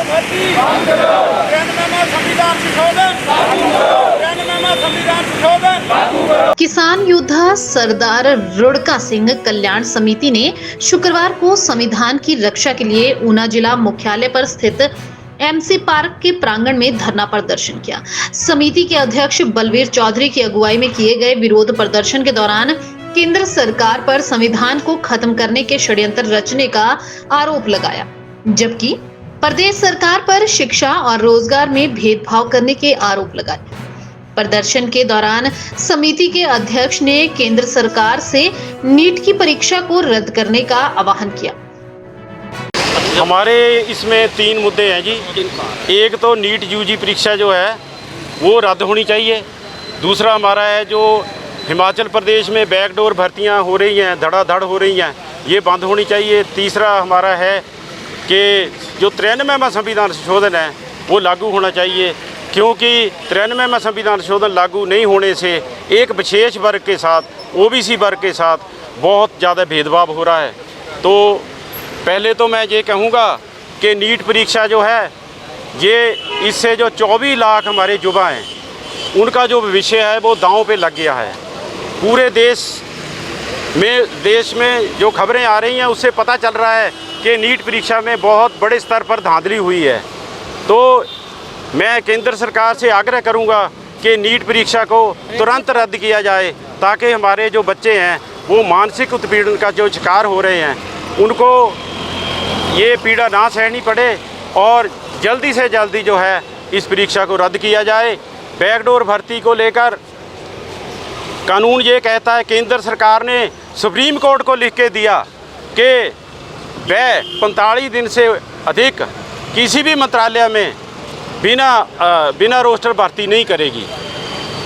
भर्ती बंद करो। 93वां संविधान संशोधन लागू करो। 93वां संविधान संशोधन लागू करो। किसान योद्धा सरदार रुड़का सिंह कल्याण समिति ने शुक्रवार को संविधान की रक्षा के लिए ऊना जिला मुख्यालय पर स्थित एमसी पार्क के प्रांगण में धरना प्रदर्शन किया। समिति के अध्यक्ष बलवीर चौधरी की अगुवाई में किए गए विरोध प्रदर्शन के दौरान केंद्र सरकार पर संविधान को खत्म करने के षड्यंत्र रचने का आरोप लगाया, जबकि प्रदेश सरकार पर शिक्षा और रोजगार में भेदभाव करने के आरोप लगाए। प्रदर्शन के दौरान समिति के अध्यक्ष ने केंद्र सरकार से नीट की परीक्षा को रद्द करने का आह्वान किया। हमारे इसमें 3 मुद्दे हैं जी। एक तो नीट यूजी परीक्षा जो है वो रद्द होनी चाहिए। दूसरा हमारा है जो हिमाचल प्रदेश में बैकडोर भर्तियां हो रही हैं, धड़ाधड़ हो रही हैं, ये बंद होनी चाहिए। तीसरा हमारा है कि जो 93वां संविधान संशोधन है वो लागू होना चाहिए, क्योंकि 93वां संविधान संशोधन लागू नहीं होने से एक विशेष वर्ग के साथ, ओबीसी वर्ग के साथ बहुत ज़्यादा भेदभाव हो रहा है। तो पहले तो मैं ये कहूँगा कि नीट परीक्षा जो है ये इससे जो 24 लाख हमारे युवा हैं उनका जो भविष्य है वो दांव पे लग गया है। पूरे देश में जो खबरें आ रही हैं उससे पता चल रहा है कि नीट परीक्षा में बहुत बड़े स्तर पर धांधली हुई है। तो मैं केंद्र सरकार से आग्रह करूंगा कि नीट परीक्षा को तुरंत रद्द किया जाए, ताकि हमारे जो बच्चे हैं वो मानसिक उत्पीड़न का जो शिकार हो रहे हैं उनको ये पीड़ा ना सहनी पड़े और जल्दी से जल्दी जो है इस परीक्षा को रद्द किया जाए। बैकडोर भर्ती को लेकर कानून ये कहता है, केंद्र सरकार ने सुप्रीम कोर्ट को लिख के दिया कि वह 45 दिन से अधिक किसी भी मंत्रालय में बिना रोस्टर भर्ती नहीं करेगी।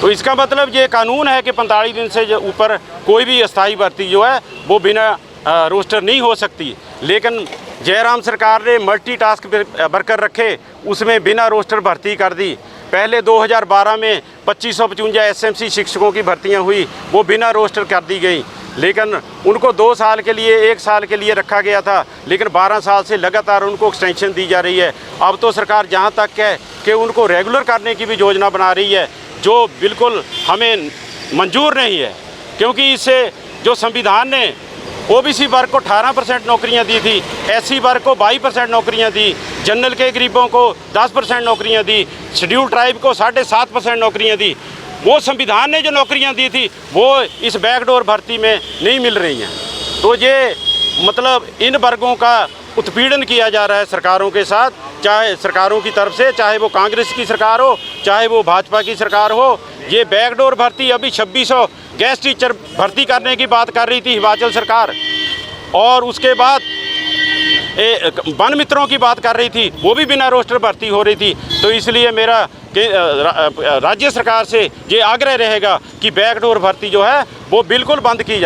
तो इसका मतलब ये कानून है कि 45 दिन से ऊपर कोई भी अस्थायी भर्ती जो है वो बिना रोस्टर नहीं हो सकती। लेकिन जयराम सरकार ने मल्टीटास्क वर्कर रखे, उसमें बिना रोस्टर भर्ती कर दी। पहले 2012 में 2555 एसएमसी शिक्षकों की भर्तियां हुई, वो बिना रोस्टर कर दी गई। लेकिन उनको 2 साल के लिए, 1 साल के लिए रखा गया था, लेकिन 12 साल से लगातार उनको एक्सटेंशन दी जा रही है। अब तो सरकार जहां तक है कि उनको रेगुलर करने की भी योजना बना रही है, जो बिल्कुल हमें मंजूर नहीं है, क्योंकि इससे जो संविधान ने ओबीसी वर्ग को 18% नौकरियां दी थी, एससी वर्ग को 22% नौकरियां दी, जनरल के गरीबों को 10% नौकरियां दी, शेड्यूल ट्राइब को 7.5% नौकरियां दी। वो संविधान ने जो नौकरियां दी थी वो इस बैकडोर भर्ती में नहीं मिल रही हैं। तो ये मतलब इन वर्गों का उत्पीड़न किया जा रहा है सरकारों के साथ, चाहे सरकारों की तरफ से, चाहे वो कांग्रेस की सरकार हो, चाहे वो भाजपा की सरकार हो। ये बैकडोर भर्ती अभी 2600 गेस्ट टीचर भर्ती करने की बात कर रही थी हिमाचल सरकार, और उसके बाद वन मित्रों की बात कर रही थी, वो भी बिना रोस्टर भर्ती हो रही थी। तो इसलिए मेरा राज्य सरकार से ये आग्रह रहेगा कि बैकडोर भर्ती जो है वो बिल्कुल बंद की जाए।